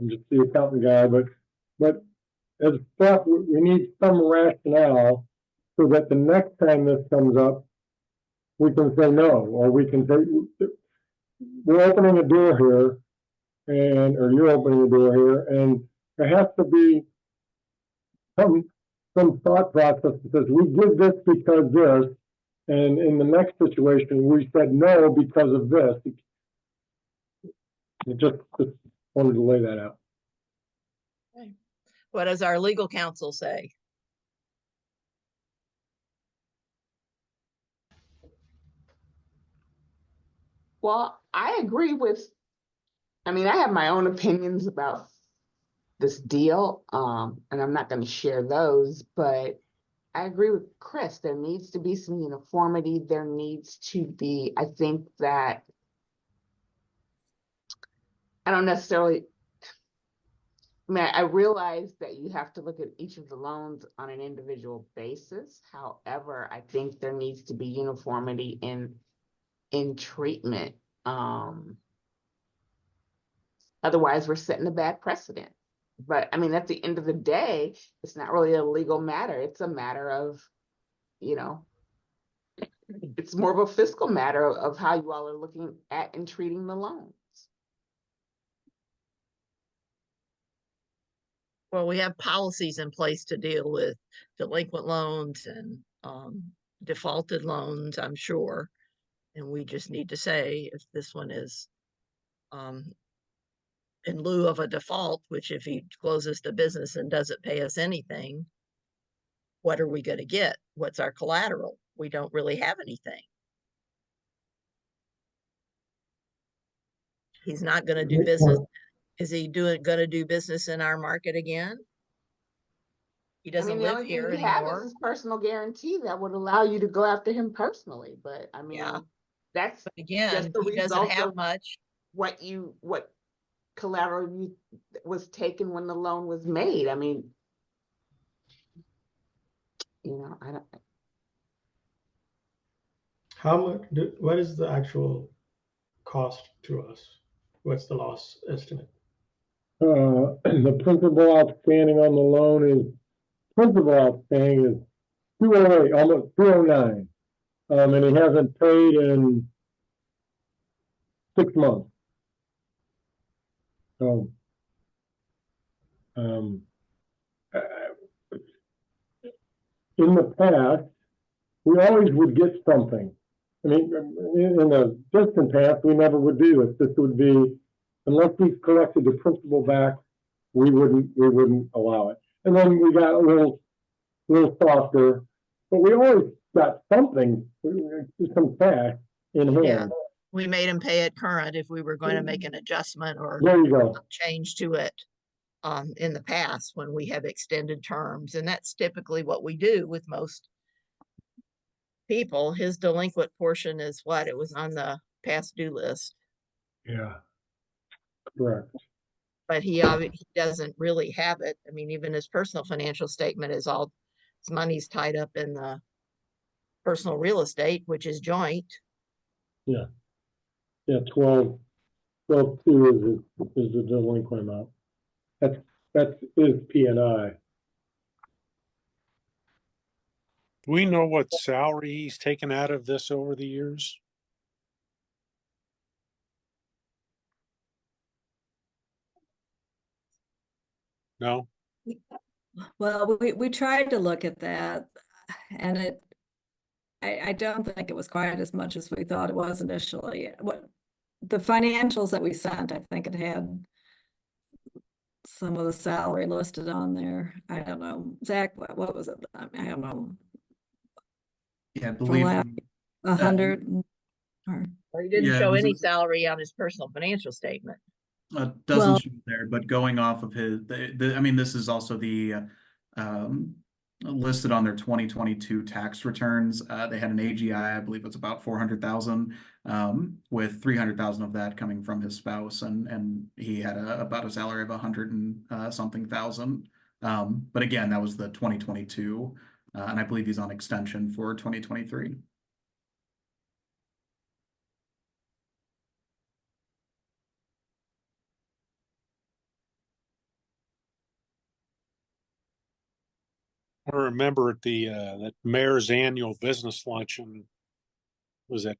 I'm just the accountant guy, but as staff, we need some rationale so that the next time this comes up, we can say no, or we can say, we're opening a door here or you're opening a door here, and there has to be some thought process that says we did this because this, and in the next situation, we said no because of this. Just wanted to lay that out. What does our legal counsel say? Well, I agree with, I mean, I have my own opinions about this deal, and I'm not going to share those, but I agree with Chris. There needs to be some uniformity. There needs to be, I think that, I don't necessarily, I mean, I realize that you have to look at each of the loans on an individual basis. However, I think there needs to be uniformity in treatment. Otherwise, we're setting a bad precedent. But I mean, at the end of the day, it's not really a legal matter. It's a matter of, you know, it's more of a fiscal matter of how you all are looking at and treating the loans. Well, we have policies in place to deal with delinquent loans and defaulted loans, I'm sure. And we just need to say if this one is in lieu of a default, which if he closes the business and doesn't pay us anything, what are we going to get? What's our collateral? We don't really have anything. He's not going to do business. Is he going to do business in our market again? He I doesn't mean, the live only here thing you have is anymore. his personal guarantee that would allow you to go after him personally. But I mean, Yeah. that's But again, just the he doesn't result have of much. what collateral was taken when the loan was made. I mean, I don't. How much, what is the actual cost to us? What's the loss estimate? The principal outstanding on the loan is, principal outstanding is 208, almost 209. And he hasn't paid in 6 months. So, uh, in the past, we always would get something. I mean, in the distant past, we never would do this. This would be, unless we've collected the principal back, we wouldn't allow it. And then we got a little softer, but we always got something, some cash in hand. Yeah. We made him pay it current if we were going to make an adjustment or There you go. change to it in the past when we have extended terms. And that's typically what we do with most people. His delinquent portion is what? It was on the past due list. Yeah. Correct. But he doesn't really have it. I mean, even his personal financial statement is all his money's tied up in the personal real estate, which is joint. Yeah. Yeah, 12.2 is the delinquent amount. That is P&I. Do we know what salary he's taken out of this over the years? No? Well, we tried to look at that and I don't think it was quite as much as we thought it was initially. What the financials that we sent, I think it had some of the salary listed on there. I don't know. Zach, what was it? I don't know. Yeah, I believe. 100 or Or he didn't Yeah, show it was any salary on his personal financial statement. doesn't Well- show there, but going off of his, I mean, this is also the listed on their 2022 tax returns. They had an AGI, I believe it's about 400,000, with 300,000 of that coming from his spouse, and he had about a salary of 100 and something thousand. But again, that was the 2022, and I believe he's on extension for 2023. I remember at the that mayor's annual business luncheon, was that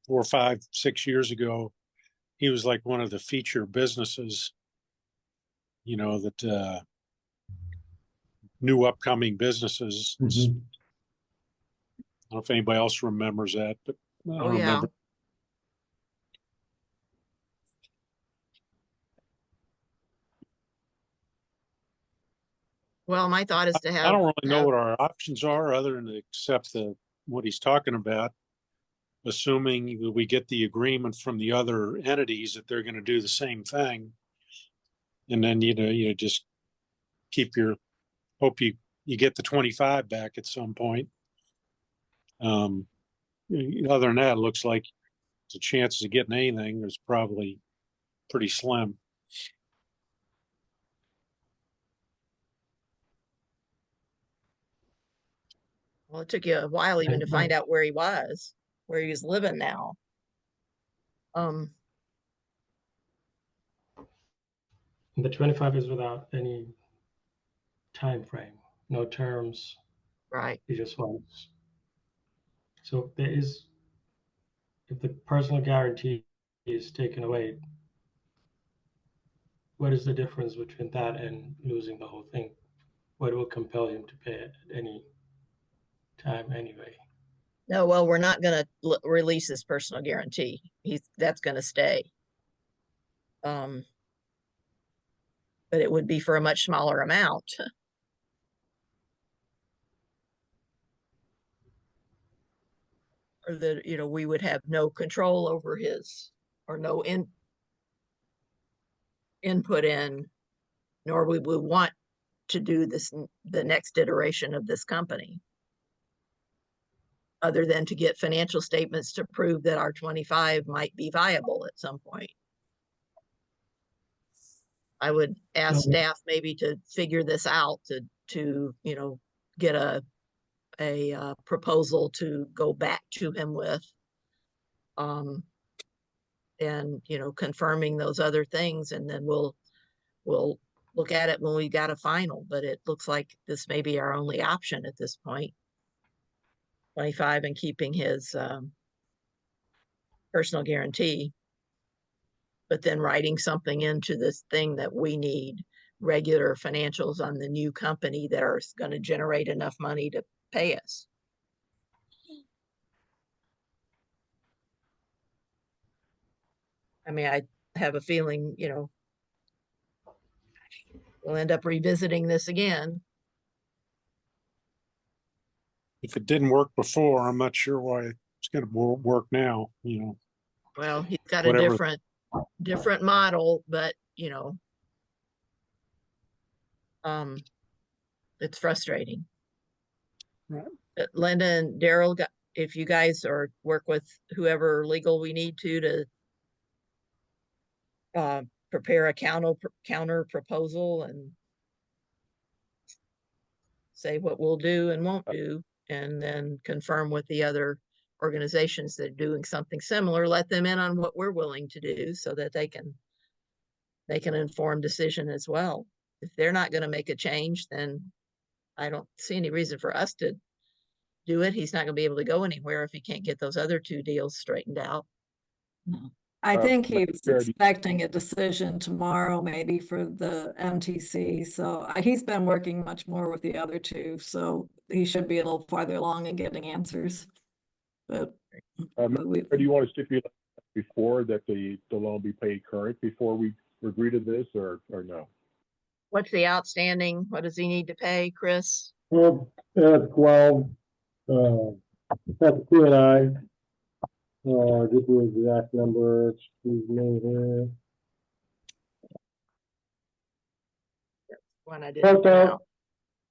4, 5, 6 years ago? He was like one of the feature businesses, that new upcoming businesses. I don't know if anybody else remembers that, but I Oh, yeah. remember. Well, my thought is to I don't really know have what our options are other than to accept what he's talking about. assuming that we get the agreement from the other entities that they're going to do the same thing. And then, you just hope you get the 25 back at some point. Other than that, it looks like the chances of getting anything is probably pretty slim. Well, it took you a while even to find out where he was living now. The 25 is without any time frame, no terms. Right. He just wants. So there is, if the personal guarantee is taken away, what is the difference between that and losing the whole thing? What will compel him to pay it at any time anyway? No, well, we're not going to release his personal guarantee. That's going to stay. But it would be for a much smaller amount. Or that, we would have no control over or no input in, nor we would want to do the next iteration of this company, other than to get financial statements to prove that our 25 might be viable at some point. I would ask staff maybe to figure this out to get a proposal to go back to him with, and confirming those other things, and then we'll look at it when we got a final. But it looks like this may be our only option at this point. 25 and keeping his personal guarantee, but then writing something into this thing that we need regular financials on the new company that are going to generate enough money to pay us. I mean, I have a feeling, we'll end up revisiting this again. If it didn't work before, I'm not sure why it's going to work now, Well, he's got Whatever. a different model, but it's frustrating. Right. Linda and Daryl, if you guys work with whoever legal we need to prepare a counter proposal and say what we'll do and won't do, and then confirm with the other organizations that are doing something similar, let them in on what we're willing to do so that they can inform decision as well. If they're not going to make a change, then I don't see any reason for us to do it. He's not going to be able to go anywhere if he can't get those other two deals straightened out. I think he was Fair to- expecting a decision tomorrow, maybe for the MTC. So he's been working much more with the other two, so he should be a little farther along in getting answers. But Or do you want to stipulate before that the loan be paid current before we agree to this, or no? What's the outstanding? What does he need to pay, Chris? Well, 12, that's Q&I. I'll give you the exact number, excuse me here. One I didn't count.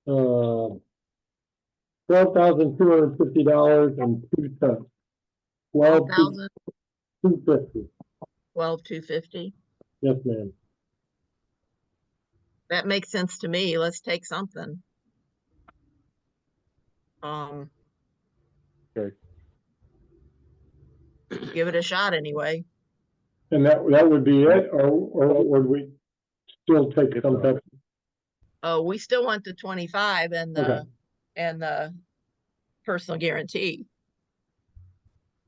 $12,250.02. 12,000, 12,250. 12,250. Yes, ma'am. That makes sense to me. Let's take something. Okay. Give it a shot anyway. And that would be it, or would we still take some type? Oh, we still want the 25 and the Okay. and the personal guarantee.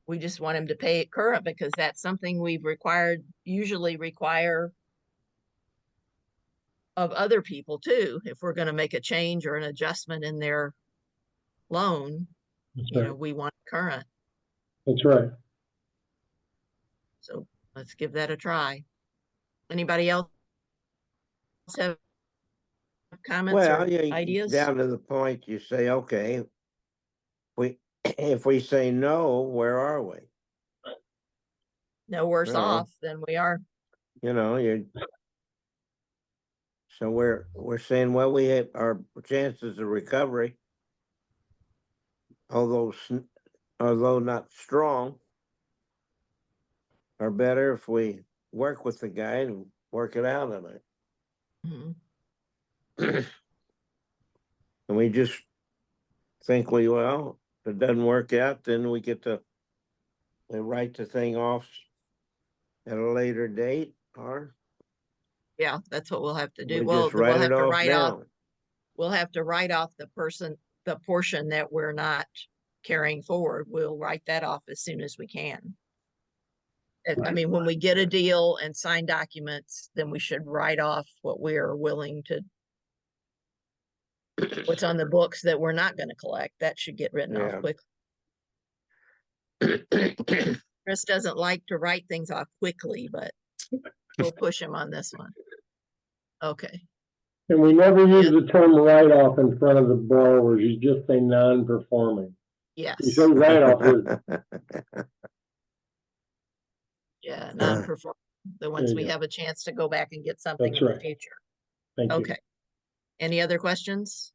We just want him to pay it current because that's something we've usually require of other people too. If we're going to make a change or an adjustment in their loan, That's right. we want it current. That's right. So let's give that a try. Anybody else have comments Well, or yeah, ideas? down to the point you say, okay, if we say no, where are we? no worse No. off than we are. You know, so we're saying, well, we have our chances of recovery, although not strong, are better if we work with the guy and work it out on it. Mhm. And we just think well, if it doesn't work out, then we get to write the thing off at a later date, or Yeah, that's what we'll have to do. we Well, just we'll write have it to off write off, now. we'll have to write off the portion that we're not carrying forward. We'll write that off as soon as we can. I mean, when we get a deal and sign documents, then we should write off what we're willing to, what's on the books that we're not going to collect. That should get written off quickly. Chris doesn't like to write things off quickly, but we'll push him on this one. Okay. And we never use the term write-off in front of the borrowers, you just say non-performing. You Yes. say write-off, Yeah, non-performing. The ones you we go. have a chance to go back and get something That's in the right. future. thank you. Okay. Any other questions?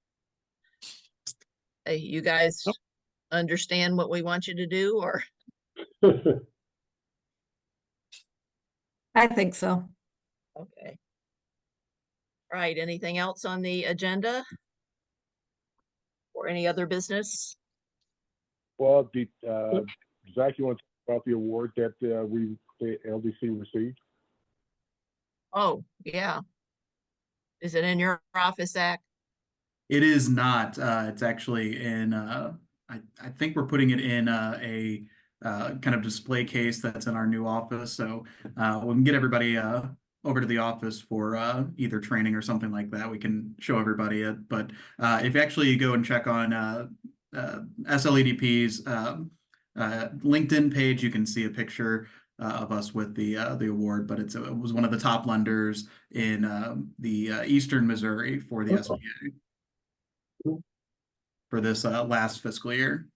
Hey, you guys understand what we want you to do, or? I think so. Okay. All right, anything else on the agenda? Or any other business? Well, Zach, you want to talk about the award that the LDC received? Oh, yeah. Is it in your office, Zach? It is not. It's actually in. I think we're putting it in a kind of display case that's in our new office. So we can get everybody over to the office for either training or something like that. We can show everybody it. But if you actually go and check on SLEDP's LinkedIn page, you can see a picture of us with the award. But it was one of the top lenders in the Eastern Missouri for the SBA for this last fiscal year.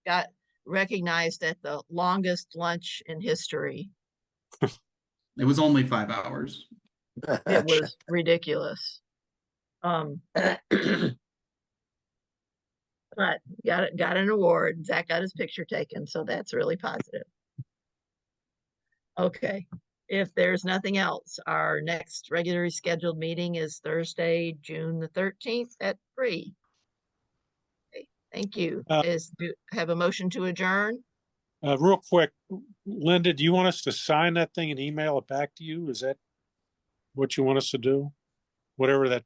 Got recognized at the longest lunch in history. It was only 5 hours. It was ridiculous. But got an award. Zach got his picture taken, so that's really positive. Okay, if there's nothing else, our next regularly scheduled meeting is Thursday, June the 13th at 3. Okay, thank you. Have a motion to adjourn? Real quick, Linda, do you want us to sign that thing and email it back to you? Is that what you want us to do? Whatever that.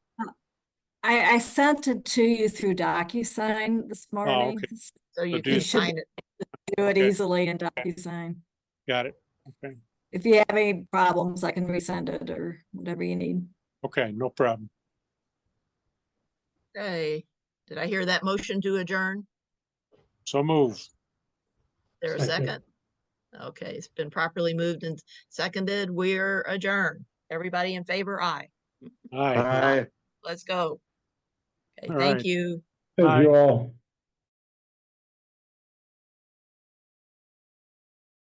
I sent it to you through DocuSign this morning. okay. So you do can that. sign it. Do it Okay. easily in DocuSign. Got it. Okay. If you have any problems, I can resend it or whatever you need. Okay, no problem. Okay, did I hear that motion to adjourn? So move. There a second? Okay, it's been properly moved and seconded. We're adjourned. Everybody in favor? Aye. Aye. Aye. Let's go. Okay, All thank right. you. Thank you all.